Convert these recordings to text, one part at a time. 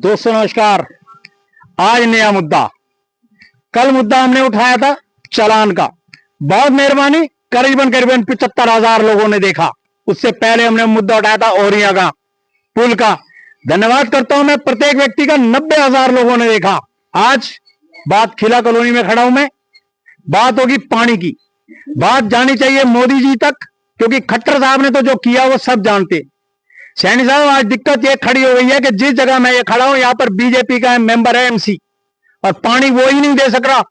दोस्तों नमस्कार। आज नया मुद्दा। कल मुद्दा हमने उठाया था चालान का। बहुत मेहरबानी, करीबन करीबन 75,000 लोगों ने देखा। उससे पहले हमने मुद्दा उठाया था ओरिया का पुल का। धन्यवाद करता हूं मैं प्रत्येक व्यक्ति का, 90,000 लोगों ने देखा। आज बात खिला कॉलोनी में खड़ा हूं मैं। बात होगी पानी की। बात जानी चाहिए मोदी जी तक, क्योंकि खट्टर साहब ने तो जो किया वो सब जानते। सैनी साहब, आज दिक्कत ये खड़ी हो गई है कि जिस जगह मैं ये खड़ा हूं यहां पर बीजेपी का मेंबर है एमसी, और पानी वो ही नहीं दे सक रहा।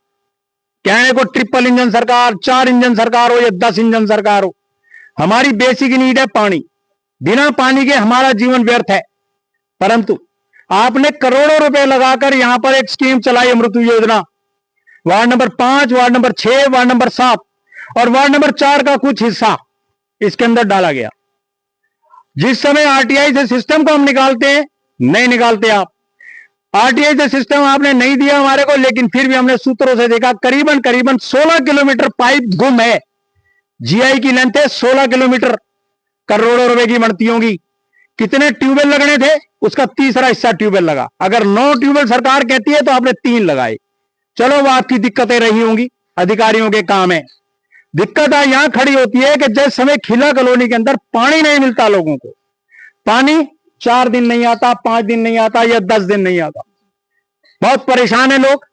कहने को ट्रिपल इंजन सरकार, 4 इंजन सरकार हो या 10 इंजन सरकार हो, हमारी बेसिक नीड है पानी। बिना पानी के हमारा जीवन व्यर्थ है। परंतु आपने करोड़ों रुपए लगाकर यहां पर एक स्कीम चलाई, अमृत योजना। Ward number 5, ward number 6, ward number 7 और वार्ड नंबर 4 का कुछ हिस्सा इसके अंदर डाला गया। जिस समय आरटीआई से सिस्टम को हम निकालते हैं, नहीं निकालते आप। आरटीआई से सिस्टम आपने नहीं दिया हमारे को, लेकिन फिर भी हमने सूत्रों से देखा करीबन करीबन 16 किलोमीटर पाइप गुम है। जीआई की लेंथ है 16 किलोमीटर, करोड़ों रुपए की बढ़ती होगी। कितने ट्यूबवेल लगने थे, उसका तीसरा हिस्सा ट्यूबवेल लगा। अगर 9 ट्यूबवेल सरकार कहती है तो आपने 3 लगाए। चलो वो आपकी दिक्कतें रही होंगी, अधिकारियों के काम है। दिक्कत यहां खड़ी होती है कि जिस समय खिला कॉलोनी के अंदर पानी नहीं मिलता लोगों को, पानी 4 दिन नहीं आता, 5 दिन नहीं आता या 10 दिन नहीं आता, बहुत परेशान है लोग।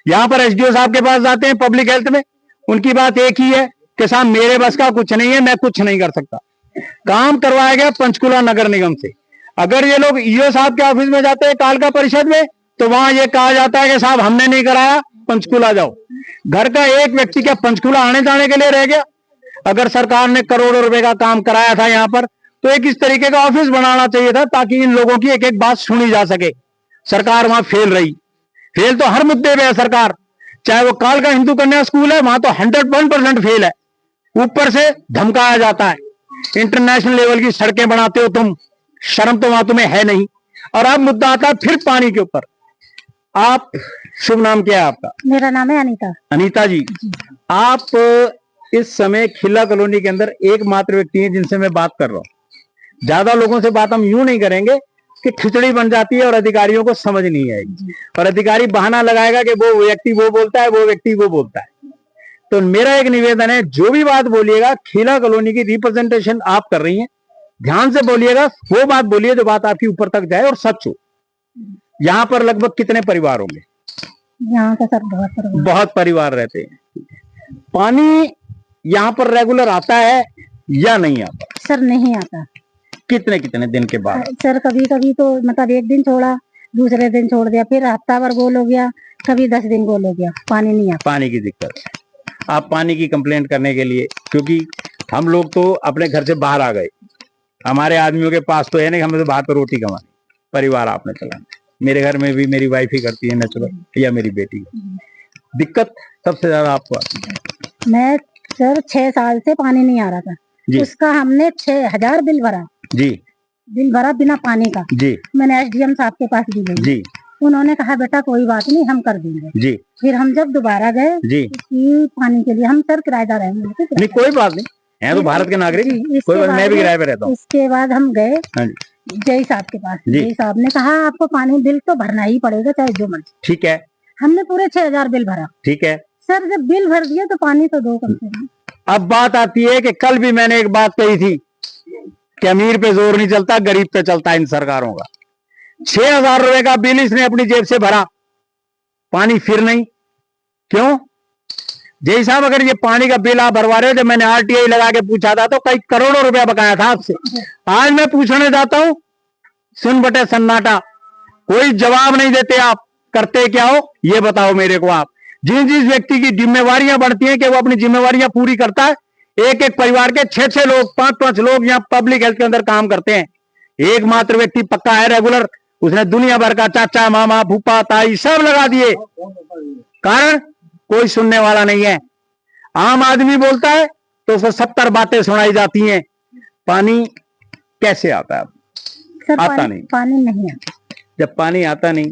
यहां पर एसडीओ साहब के पास जाते हैं पब्लिक हेल्थ में, उनकी बात एक ही है कि साहब मेरे बस का कुछ नहीं है, मैं कुछ नहीं कर सकता। काम करवाया गया पंचकुला नगर निगम से। अगर ये लोग ईओ साहब के ऑफिस में जाते हैं कालका परिषद में, तो वहां ये कहा जाता है कि साहब हमने नहीं कराया, पंचकुला जाओ। घर का एक व्यक्ति क्या पंचकुला आने जाने के लिए रह गया। अगर सरकार ने करोड़ों रुपए का काम कराया था यहां पर, तो एक इस तरीके का ऑफिस बनाना चाहिए था ताकि इन लोगों की एक एक बात सुनी जा सके। सरकार वहां फेल रही। फेल तो हर मुद्दे पे है सरकार। चाहे वो कालका हिंदू कन्या स्कूल है, वहां तो 101% फेल है। ऊपर से धमकाया जाता है, इंटरनेशनल लेवल की सड़कें बनाते हो तुम, शर्म तो वहां तुम्हें है नहीं। और अब मुद्दा आता है फिर पानी के ऊपर। आप, शुभ नाम क्या है आपका? मेरा नाम है अनीता। अनीता जी, आप इस समय खिला कॉलोनी के अंदर एकमात्र व्यक्ति हैं जिनसे मैं बात कर रहा हूँ। ज्यादा लोगों से बात हम यूं नहीं करेंगे कि खिचड़ी बन जाती है और अधिकारियों को समझ नहीं आएगी, और अधिकारी बहाना लगाएगा कि वो व्यक्ति वो बोलता है, वो व्यक्ति वो बोलता है। तो मेरा एक निवेदन है, जो भी बात बोलिएगा खिला कॉलोनी की रिप्रेजेंटेशन आप कर रही हैं, ध्यान से बोलिएगा। वो बात बोलिए जो बात आपकी ऊपर तक जाए और सच हो। यहाँ पर लगभग कितने परिवार होंगे? यहाँ का सर बहुत परिवार रहते हैं। पानी यहाँ पर रेगुलर आता है या नहीं आता? सर नहीं आता। कितने कितने दिन के बाद? सर कभी कभी तो मतलब एक दिन छोड़ा, दूसरे दिन छोड़ दिया, फिर हफ्ता भर गोल हो गया, कभी 10 दिन गोल हो गया, पानी नहीं आता। पानी की दिक्कत। आप पानी की कंप्लेंट करने के लिए, क्योंकि हम लोग तो अपने घर से बाहर आ गए, हमारे आदमियों के पास तो है नहीं, हमें तो बाहर पर रोटी कमानी, परिवार आपने चलाना। मेरे घर में भी मेरी वाइफ ही करती है नेचुरल, या मेरी बेटी। दिक्कत सबसे ज्यादा आपको? मैं सर 6 साल से पानी नहीं आ रहा था जी। उसका हमने 6,000 बिल भरा जी। बिल भरा बिना पानी का जी। मैंने एसडीएम साहब के पास भी गई जी। उन्होंने कहा बेटा कोई बात नहीं, हम कर देंगे जी। फिर हम जब दोबारा गए जी, कि पानी के लिए, हम सर किराएदार हैं। नहीं कोई बात नहीं, है तो भारत के नागरिक, कोई बात, मैं भी किराए पे रहता हूँ। इसके बाद हम गए जय साहब के पास। जय साहब ने कहा आपको पानी बिल तो भरना ही पड़ेगा चाहे जो मर्जी। ठीक है। हमने पूरे 6,000 बिल भरा। ठीक है सर, जब बिल भर दिया तो पानी तो दो कम से कम। अब बात आती है कि कल भी मैंने एक बात कही थी कि अमीर पे जोर नहीं चलता, गरीब पे चलता है इन सरकारों का। 6,000 रुपए का बिल इसने अपनी जेब से भरा, पानी फिर नहीं। क्यों? जय साहब, अगर ये पानी का बिल आप भरवा रहे हो, जब मैंने आरटीआई लगा के पूछा था तो कई करोड़ों रुपया बकाया था आपसे। आज मैं पूछने जाता हूं, सुन बटे सन्नाटा, कोई जवाब नहीं देते आप। करते क्या हो ये बताओ मेरे को आप। जिस जिस व्यक्ति की जिम्मेवारियां बढ़ती हैं कि वो अपनी जिम्मेवारियां पूरी करता है, एक एक परिवार के 6-6 लोग, 5-5 लोग यहाँ पब्लिक हेल्थ के अंदर काम करते हैं। एकमात्र व्यक्ति पक्का है रेगुलर, उसने दुनिया भर का चाचा, मामा, फूफा, ताई सब लगा दिए, कारण कोई सुनने वाला नहीं है। आम आदमी बोलता है तो उसको 70 बातें सुनाई जाती हैं। पानी कैसे आता है? सर, आता नहीं। पानी नहीं आता। जब पानी आता नहीं,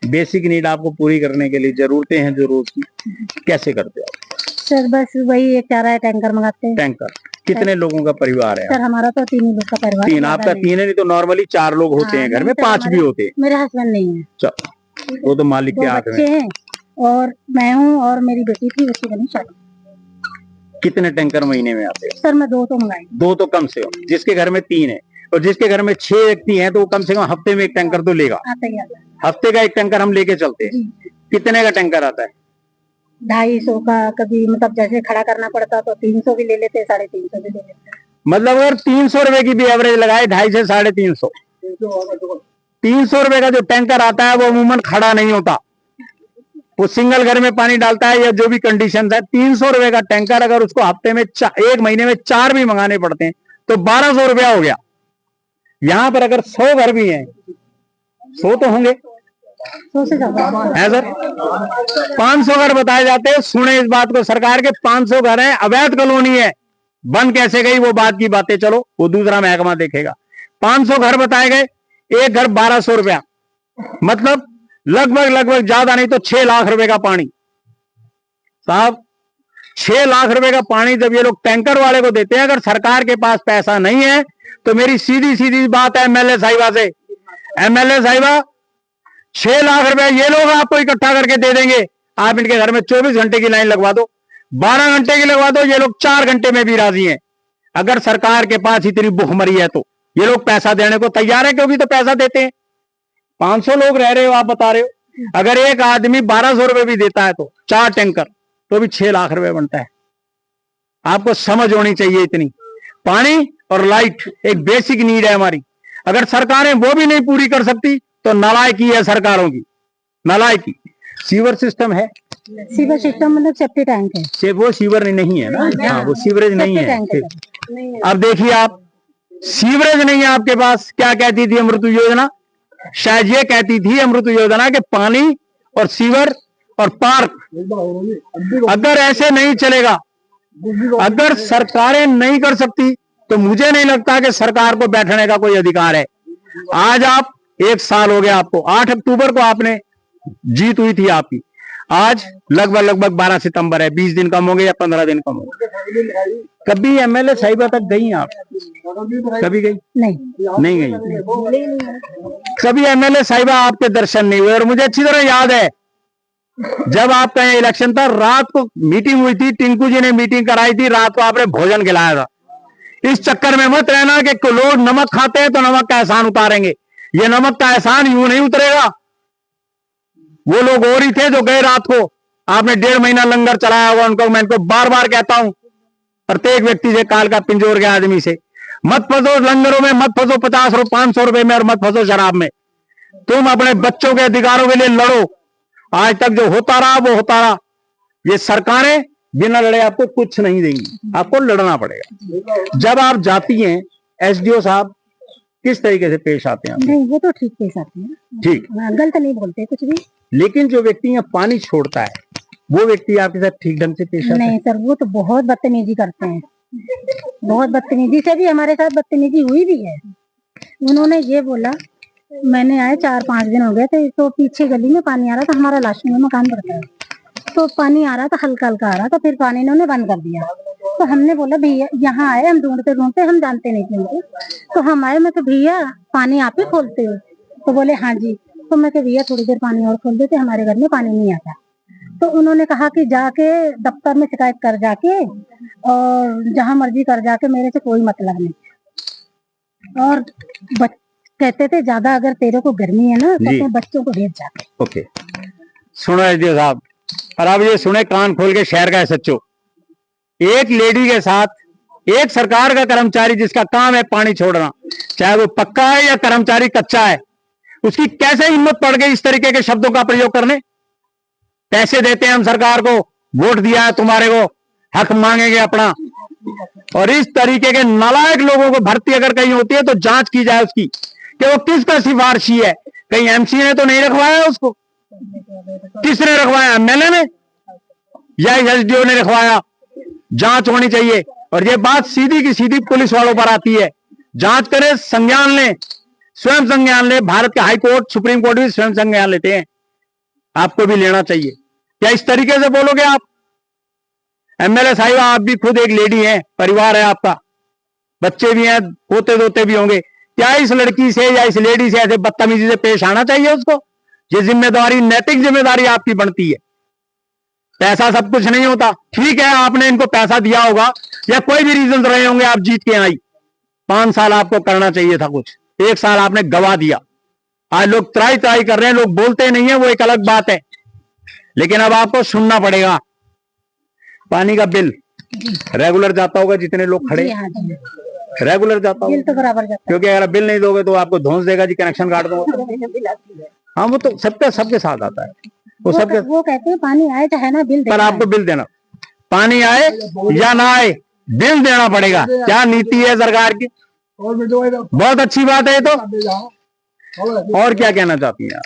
बेसिक नीड आपको पूरी करने के लिए जरूरतें हैं जो रोज की, कैसे करते हो? सर बस वही एक चारा है, टैंकर मंगाते हैं। टैंकर कितने लोगों का परिवार है? सर हमारा तो 3 ही लोग का परिवार है, 3? ज्यादा आपका नहीं। 3 है, नहीं तो नॉर्मली 4 लोग होते हाँ, हैं घर नहीं में, सर, 5 भी होते हैं। मेरे हस्बैंड नहीं है, चलो, वो तो मालिक के 2 हाथ बच्चे में। हैं और मैं हूँ और मेरी बेटी थी, उसकी बनी शादी। कितने टैंकर महीने में आते हैं? सर मैं 2 तो मंगाई। 2 तो कम से कम, जिसके घर में 3 है और जिसके घर में 6 व्यक्ति हैं तो वो कम से कम हफ्ते में 1 टैंकर तो लेगा। आता ही आता है। हफ्ते का 1 टैंकर हम लेके चलते हैं। जी। कितने का टैंकर आता है? 250 का, कभी मतलब जैसे खड़ा करना पड़ता तो 300 भी ले लेते, 350 भी ले लेते। मतलब अगर 300 रुपए की भी एवरेज लगाए, 250 से 350, 300 रुपए का जो टैंकर आता है वो अमूमन खड़ा नहीं होता, वो सिंगल घर में पानी डालता है या जो भी कंडीशन है। 300 रुपए का टैंकर अगर उसको हफ्ते में 1 महीने में 4 भी मंगाने पड़ते हैं तो 1200 रुपया हो गया। यहाँ पर अगर 100 घर भी हैं, 100 तो होंगे 100 से ज्यादा है सर, 500 घर बताए जाते हैं। सुने इस बात को, सरकार के 500 घर हैं, अवैध कॉलोनी है, बन कैसे गई वो बात की बातें चलो, वो दूसरा महकमा देखेगा। 500 घर बताए गए, एक घर 1200 रुपया, मतलब लगभग ज्यादा नहीं तो 6 लाख रुपए का पानी। साहब 6 लाख रुपए का पानी जब ये लोग टैंकर वाले को देते हैं, अगर सरकार के पास पैसा नहीं है तो मेरी सीधी सीधी बात है एमएलए साहिबा से, एमएलए साहिबा 6 लाख रुपए ये लोग आपको इकट्ठा करके दे देंगे, आप इनके घर में 24 घंटे की लाइन लगवा दो, 12 घंटे की लगवा दो, ये लोग 4 घंटे में भी राजी हैं। अगर सरकार के पास इतनी भुखमरी है तो ये लोग पैसा देने को तैयार है, क्योंकि तो पैसा देते हैं। 500 लोग रह रहे हो आप बता रहे हो, अगर एक आदमी 1200 रुपए भी देता है तो 4 टैंकर तो भी 6 लाख रुपए बनता है। आपको समझ होनी चाहिए इतनी। पानी और लाइट एक बेसिक नीड है हमारी, अगर सरकारें वो भी नहीं पूरी कर सकती तो नालायकी है सरकारों की, नालायकी। सीवर सिस्टम है, सीवर सिस्टम मतलब सेफ्टी टैंक है, से वो सीवर नहीं है ना, हाँ वो सीवरेज नहीं है। अब देखिए आप, सीवरेज नहीं है आपके पास, क्या कहती थी अमृत योजना? शायद ये कहती थी अमृत योजना के पानी और सीवर और पार्क, अगर ऐसे नहीं चलेगा, अगर सरकारें नहीं कर सकती तो मुझे नहीं लगता कि सरकार को बैठने का कोई अधिकार है। आज आप 1 साल हो गया आपको, 8 अक्टूबर को आपने जीत हुई थी आपकी, आज लगभग 12 सितंबर है, 20 दिन कम हो गए या 15 दिन कम हो गए। कभी एमएलए साहिबा तक गई आप? कभी गई? नहीं गई। कभी एमएलए साहिबा आपके दर्शन नहीं हुए। और मुझे अच्छी तरह याद है जब आपका यहाँ इलेक्शन था, रात को मीटिंग हुई थी, टिंकू जी ने मीटिंग कराई थी, रात को आपने भोजन खिलाया था। इस चक्कर में मत रहना कि लोग नमक खाते हैं तो नमक का एहसान उतारेंगे, ये नमक का एहसान यूं नहीं उतरेगा। वो लोग और ही थे जो गए रात को, आपने 1.5 महीना लंगर चलाया हुआ उनको। मैं इनको बार बार कहता हूं प्रत्येक व्यक्ति से, काल का पिंजोर के आदमी से, मत फंसो लंगरों में, मत फंसो 50 और 500 रुपए में, और मत फंसो शराब में। तुम अपने बच्चों के अधिकारों के लिए लड़ो। आज तक जो होता रहा वो होता रहा। ये सरकारें बिना लड़े आपको कुछ नहीं देंगी, आपको लड़ना पड़ेगा। जब आप जाती हैं, एसडीओ साहब किस तरीके से पेश आते हैं? नहीं वो तो ठीक पेश आते हैं, ठीक, गलत नहीं बोलते कुछ भी। लेकिन जो व्यक्ति यहाँ पानी छोड़ता है वो व्यक्ति आपके साथ ठीक ढंग से पेश आता है? नहीं सर, वो तो बहुत बदतमीजी करते हैं, बहुत बदतमीजी से भी हमारे साथ बदतमीजी हुई भी है। उन्होंने ये बोला, मैंने आए 4-5 दिन हो गए थे, तो पीछे गली में पानी आ रहा था, हमारा लास्ट में मकान पड़ता है, तो पानी आ रहा था, हल्का हल्का आ रहा था, फिर पानी इन्होंने बंद कर दिया। तो हमने बोला भैया, यहाँ आए हम ढूंढते ढूंढते, हम जानते नहीं थे उनको, तो हम आए, मैं तो भैया पानी आप ही खोलते हो? तो बोले हाँ जी। तो मैं कहा भैया थोड़ी देर पानी और खोल देते, हमारे घर में पानी नहीं आता। तो उन्होंने कहा कि जाके दफ्तर में शिकायत कर जाके, और जहां मर्जी कर जाके, मेरे से कोई मतलब नहीं। और कहते थे ज्यादा अगर तेरे को गर्मी है ना तो अपने बच्चों को भेज जाके। ओके, सुनो एसडीओ साहब, और अब ये सुने कान खोल के शहर का एसएचओ, एक लेडी के साथ एक सरकार का कर्मचारी जिसका काम है पानी छोड़ना, चाहे वो पक्का है या कर्मचारी कच्चा है, उसकी कैसे हिम्मत पड़ गई इस तरीके के शब्दों का प्रयोग करने? पैसे देते हैं हम सरकार को, वोट दिया है तुम्हारे को, हक मांगेंगे अपना, और इस तरीके के नालायक लोगों को भर्ती अगर कहीं होती है तो जांच की जाए उसकी कि वो किसका सिफारिशी है। कहीं एमसी ने तो नहीं रखवाया उसको? किसने रखवाया? एमएलए ने या एसडीओ ने रखवाया? जांच होनी चाहिए। और ये बात सीधी की सीधी पुलिस वालों पर आती है, जांच करे, संज्ञान ले, स्वयं संज्ञान ले। भारत के हाई कोर्ट, सुप्रीम कोर्ट भी स्वयं संज्ञान लेते हैं, आपको भी लेना चाहिए। क्या इस तरीके से बोलोगे आप? एमएलए साहिबा, आप भी खुद एक लेडी हैं, परिवार है आपका, बच्चे भी हैं, पोते दोते भी होंगे। क्या इस लड़की से या इस लेडी से ऐसे बदतमीजी से पेश आना चाहिए उसको? ये जिम्मेदारी, नैतिक जिम्मेदारी आपकी बनती है। पैसा सब कुछ नहीं होता। ठीक है, आपने इनको पैसा दिया होगा या कोई भी रीजन रहे होंगे, आप जीत के आई, 5 साल आपको करना चाहिए था कुछ, 1 साल आपने गवा दिया। आज लोग त्राई त्राई कर रहे हैं, लोग बोलते नहीं है, वो एक अलग बात है, लेकिन अब आपको सुनना पड़ेगा। पानी का बिल रेगुलर जाता होगा, जितने लोग खड़े रेगुलर जाता होगा, बिल तो बराबर जाता क्योंकि अगर बिल नहीं दोगे तो आपको धौंस देगा जी, कनेक्शन काट दूंगा। हाँ, वो तो सबके साथ आता है, वो सबके। वो कहते हैं पानी आए चाहे ना बिल, पर आपको बिल देना, पानी आए या ना आए बिल देना पड़ेगा। क्या नीति है सरकार की? बहुत अच्छी बात है ये तो। और क्या कहना चाहती हैं आप?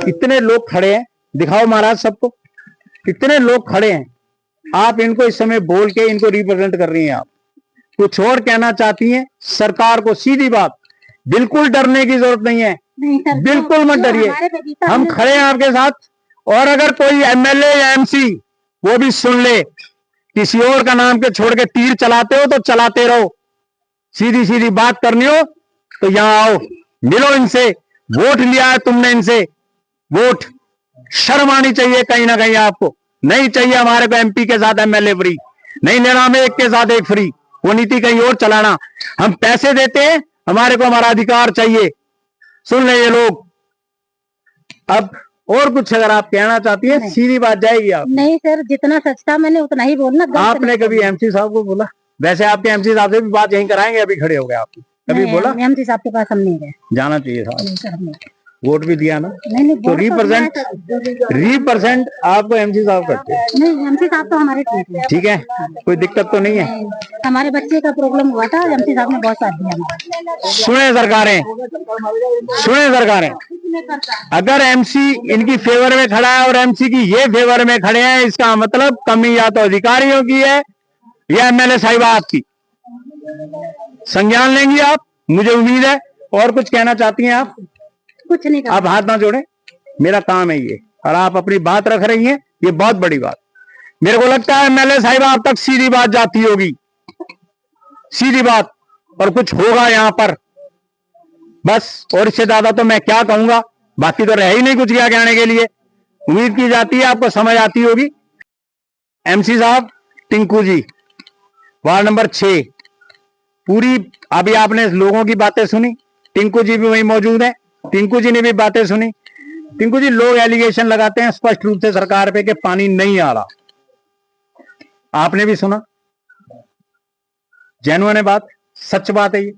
कितने लोग खड़े हैं, दिखाओ महाराज सबको, कितने लोग खड़े हैं। आप इनको इस समय बोल के इनको रिप्रेजेंट कर रही हैं। आप कुछ और कहना चाहती हैं सरकार को? सीधी बात, बिल्कुल डरने की जरूरत नहीं है, बिल्कुल मत डरिए, हम खड़े हैं आपके साथ। और अगर कोई एमएलए या एमसी वो भी सुन ले, किसी और का नाम के छोड़ के तीर चलाते हो तो चलाते रहो, सीधी सीधी बात करनी हो तो यहां आओ, मिलो इनसे, वोट लिया है तुमने इनसे, वोट, शर्म आनी चाहिए कहीं ना कहीं आपको। नहीं चाहिए हमारे को एमपी के साथ एमएलए फ्री, नहीं लेना हमें एक के साथ एक फ्री, वो नीति कहीं और चलाना। हम पैसे देते हैं, हमारे को हमारा अधिकार चाहिए। सुन ले ये लोग। अब और कुछ अगर आप कहना चाहती है, सीधी बात जाएगी आप। नहीं सर, जितना सच था मैंने उतना ही बोलना। आपने कभी एमसी साहब को बोला? वैसे आपके एमसी साहब से भी बात यहीं कराएंगे, अभी खड़े हो गए आप, कभी बोला? एमसी साहब के पास हम नहीं गए, जाना चाहिए साहब, वोट भी दिया ना। नहीं, तो रिप्रेजेंट आपको एमसी साहब करते हैं? नहीं, एमसी साहब तो हमारे ठीक है, कोई दिक्कत तो नहीं है। हमारे बच्चे का प्रॉब्लम हुआ था, एमसी साहब ने बहुत साथ दिया हमारा। सुने सरकारें, अगर एमसी इनकी फेवर में खड़ा है और एमसी की ये फेवर में खड़े हैं, इसका मतलब कमी या तो अधिकारियों की है या एमएलए साहिबा आपकी। संज्ञान लेंगी आप, मुझे उम्मीद है। और कुछ कहना चाहती हैं आप? कुछ नहीं, आप हाथ ना जोड़ें, मेरा काम है ये, और आप अपनी बात रख रही हैं, ये बहुत बड़ी बात। मेरे को लगता है एमएलए साहिबा अब तक सीधी बात जाती होगी, सीधी बात, और कुछ होगा यहां पर बस। और इससे ज्यादा तो मैं क्या कहूंगा, बाकी तो रह ही नहीं कुछ क्या कहने के लिए। उम्मीद की जाती है आपको समझ आती होगी। एमसी साहब टिंकू जी, वार्ड नंबर 6, पूरी अभी आपने लोगों की बातें सुनी, टिंकू जी भी वहीं मौजूद है, टिंकू जी ने भी बातें सुनी। टिंकू जी, लोग एलिगेशन लगाते हैं स्पष्ट रूप से सरकार पे कि पानी नहीं आ रहा, आपने भी सुना, जेन्युइन है बात, सच बात है ये?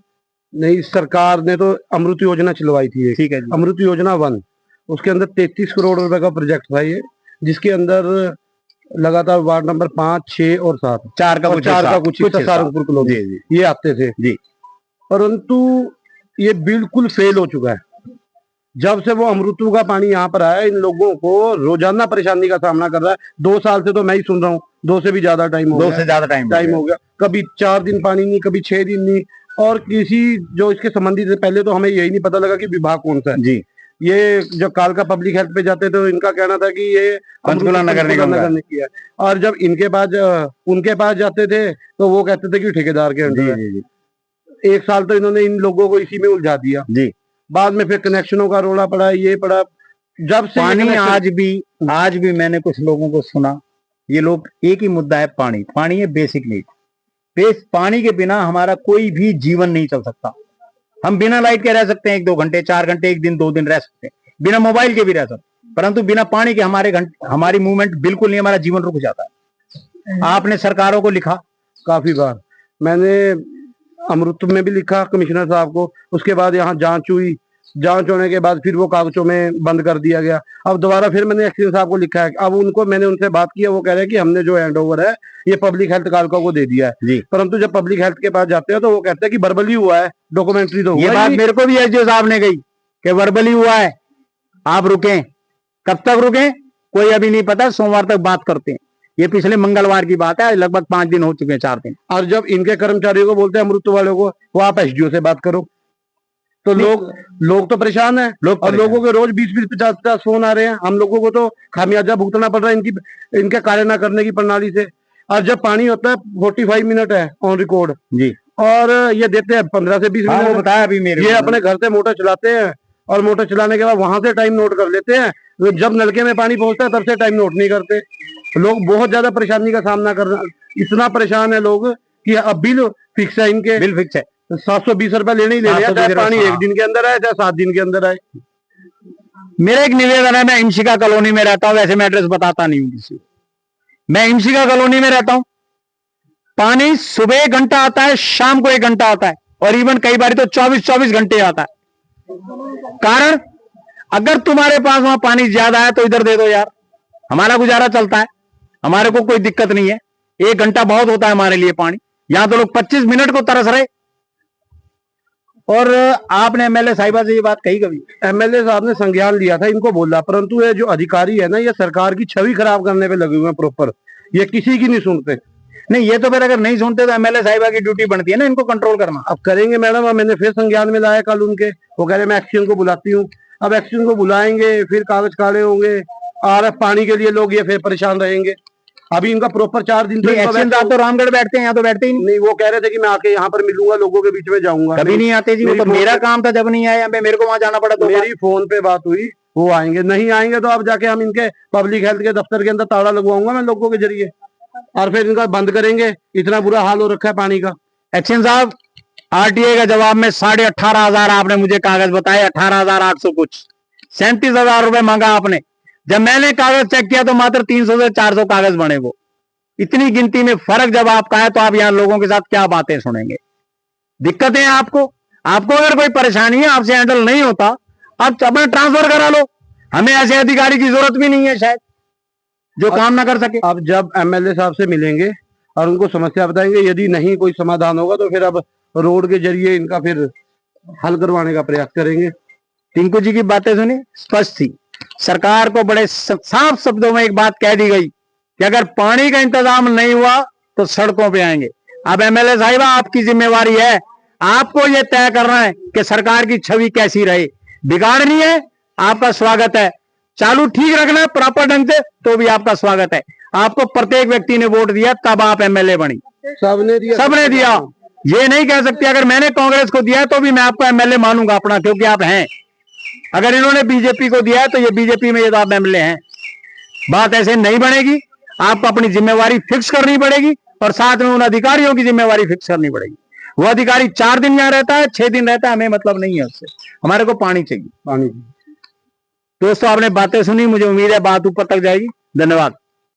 नहीं, सरकार ने तो अमृत योजना चलवाई थी। ठीक है जी। अमृत योजना 1, उसके अंदर 33 करोड़ रुपए का प्रोजेक्ट था ये, जिसके अंदर लगातार वार्ड नंबर 5, 6 और 7, 4 का कुछ सहारनपुर कॉलोनी ये आते थे जी। परंतु ये बिल्कुल फेल हो चुका है। जब से वो अमृतू का पानी यहाँ पर आया, इन लोगों को रोजाना परेशानी का सामना कर रहा है। 2 साल से तो मैं ही सुन रहा हूँ, 2 से भी ज्यादा टाइम हो गया। कभी 4 दिन पानी नहीं, कभी 6 दिन नहीं। और किसी जो इसके संबंधित से, पहले तो हमें यही नहीं पता लगा कि विभाग कौन सा है जी। ये जो कालका पब्लिक हेल्थ पे जाते थे, इनका कहना था कि ये पंचकुला नगर निगम ने किया। और जब उनके पास जाते थे तो वो कहते थे कि ठेकेदार के अंडर है। 1 साल तो इन्होंने इन लोगों को इसी में उलझा दिया जी। बाद में फिर कनेक्शनों का रोला पड़ा, ये पड़ा। जब से पानी आज भी मैंने कुछ लोगों को सुना, ये लोग एक ही मुद्दा है, पानी है बेसिक नीड। पानी के बिना हमारा कोई भी जीवन नहीं चल सकता। हम बिना लाइट के रह सकते हैं 1-2 घंटे, 4 घंटे, 1 दिन 2 दिन रह सकते हैं, बिना मोबाइल के भी रह सकते हैं, परंतु बिना पानी के हमारी मूवमेंट बिल्कुल नहीं, हमारा जीवन रुक जाता है। आपने सरकारों को लिखा काफी बार, मैंने अमृत में भी लिखा कमिश्नर साहब को। उसके बाद यहाँ जांच हुई, जांच होने के बाद फिर वो कागजों में बंद कर दिया गया। अब दोबारा फिर मैंने एक्सीडेंट साहब को लिखा है। अब मैंने उनसे बात किया, वो कह रहे हैं कि हमने जो हैंडओवर है ये पब्लिक हेल्थ कालका को दे दिया है जी। परंतु जब पब्लिक हेल्थ के पास जाते हैं तो वो कहते हैं कि वर्बली हुआ है, डॉक्यूमेंट्री तो हुआ। ये बात मेरे को भी एसडीओ साहब ने कही कि वर्बली हुआ है, आप रुकें। कब तक रुकें कोई अभी नहीं पता, सोमवार तक बात करते हैं। ये पिछले मंगलवार की बात है, लगभग 5 दिन हो चुके हैं, 4 दिन। और जब इनके कर्मचारियों को बोलते हैं अमृत वालों को, वो आप एसडीओ से बात करो, तो लोग तो परेशान है। और लोगों के रोज 20-20, 50-50 फोन आ रहे हैं। हम लोगों को तो खामियाजा भुगतना पड़ रहा है इनके कार्य न करने की प्रणाली से। और जब पानी होता है 45 मिनट है ऑन रिकॉर्ड जी, और ये देते हैं 15 से 20 हाँ, मिनट। वो बताया अभी मेरे ये को। अपने घर से मोटर चलाते हैं और मोटर चलाने के बाद वहां से टाइम नोट कर लेते हैं। तो जब नलके में पानी पहुंचता है तब से टाइम नोट नहीं करते। लोग बहुत ज्यादा परेशानी का सामना कर रहे, इतना परेशान है लोग कि अब बिल फिक्स है, इनके बिल फिक्स है, 720 रुपए लेने ही लेने हैं, चाहे पानी 1 दिन के अंदर आए चाहे 7 दिन के अंदर आए। मेरा एक निवेदन है, मैं इमशिका कॉलोनी में रहता हूँ, वैसे मैं एड्रेस बताता नहीं हूँ किसी को। मैं इमशिका कॉलोनी में रहता हूँ, पानी सुबह 1 घंटा आता है, शाम को 1 घंटा आता है, और इवन कई बार तो 24 घंटे आता है। कारण, अगर तुम्हारे पास वहां पानी ज्यादा है तो इधर दे दो यार, हमारा गुजारा चलता है, हमारे को कोई दिक्कत नहीं है। 1 घंटा बहुत होता है हमारे लिए पानी, यहां तो लोग 25 मिनट को तरस रहे। और आपने एमएलए साहिबा से ये बात कही कभी? एमएलए साहब ने संज्ञान लिया था, इनको बोला, परंतु ये जो अधिकारी है ना, ये सरकार की छवि खराब करने पे लगे हुए हैं प्रॉपर। ये किसी की नहीं सुनते। नहीं, ये तो फिर अगर नहीं सुनते तो एमएलए साहिबा की ड्यूटी बनती है ना इनको कंट्रोल करना। अब करेंगे मैडम, अब मैंने फिर संज्ञान में लाया कल उनके, वो कह रहे मैं एक्शन को बुलाती हूँ। अब एक्शन को बुलाएंगे, फिर कागज काले होंगे, RF पानी के लिए लोग ये फिर परेशान रहेंगे। अभी इनका प्रॉपर 4 दिन एक्शन तो रामगढ़ बैठते हैं, यहाँ तो बैठते ही नहीं। वो कह रहे थे कि मैं आके यहाँ पर मिलूंगा, लोगों के बीच में जाऊंगा। कभी नहीं आते जी, वो तो मेरा काम था, जब नहीं आया मेरे को वहां जाना पड़ा। तो मेरी फोन पे बात हुई, वो आएंगे, नहीं आएंगे तो अब जाके हम इनके पब्लिक हेल्थ के दफ्तर के अंदर ताला लगवाऊंगा मैं लोगों के जरिए, और फिर इनका बंद करेंगे। इतना बुरा हाल हो रखा है पानी का। एक्शन साहब, RTA का जवाब में 18,500 आपने मुझे कागज बताए, 18,800 कुछ, 37,000 रुपए मांगा आपने। जब मैंने कागज चेक किया तो मात्र 300 से 400 कागज बने। वो इतनी गिनती में फर्क जब आपका है तो आप यहाँ लोगों के साथ क्या बातें सुनेंगे? दिक्कतें हैं आपको अगर कोई परेशानी है, आपसे हैंडल नहीं होता, आप अपना ट्रांसफर करा लो। हमें ऐसे अधिकारी की जरूरत भी नहीं है शायद, जो काम ना कर सके। अब जब एमएलए साहब से मिलेंगे और उनको समस्या बताएंगे, यदि नहीं कोई समाधान होगा तो फिर अब रोड के जरिए इनका फिर हल करवाने का प्रयास करेंगे। टिंकू जी की बातें सुनी, स्पष्ट थी। सरकार को बड़े साफ शब्दों में एक बात कह दी गई कि अगर पानी का इंतजाम नहीं हुआ तो सड़कों पे आएंगे। अब एमएलए साहिबा, आपकी जिम्मेवारी है, आपको यह तय करना है कि सरकार की छवि कैसी रहे। बिगाड़नी है, आपका स्वागत है, चालू ठीक रखना है प्रॉपर ढंग से, तो भी आपका स्वागत है। आपको प्रत्येक व्यक्ति ने वोट दिया, तब आप एमएलए बनी। सबने दिया। ये नहीं कह सकते अगर मैंने कांग्रेस को दिया तो भी मैं आपको एमएलए मानूंगा अपना, क्योंकि आप हैं। अगर इन्होंने बीजेपी को दिया है तो ये बीजेपी में, ये तो आप एमएलए हैं। बात ऐसे नहीं बनेगी, आपको अपनी जिम्मेवारी फिक्स करनी पड़ेगी, और साथ में उन अधिकारियों की जिम्मेवारी फिक्स करनी पड़ेगी। वो अधिकारी 4 दिन यहाँ रहता है, 6 दिन रहता है, हमें मतलब नहीं है उससे, हमारे को पानी चाहिए। पानी। दोस्तों, आपने बातें सुनी, मुझे उम्मीद है बात ऊपर तक जाएगी। धन्यवाद।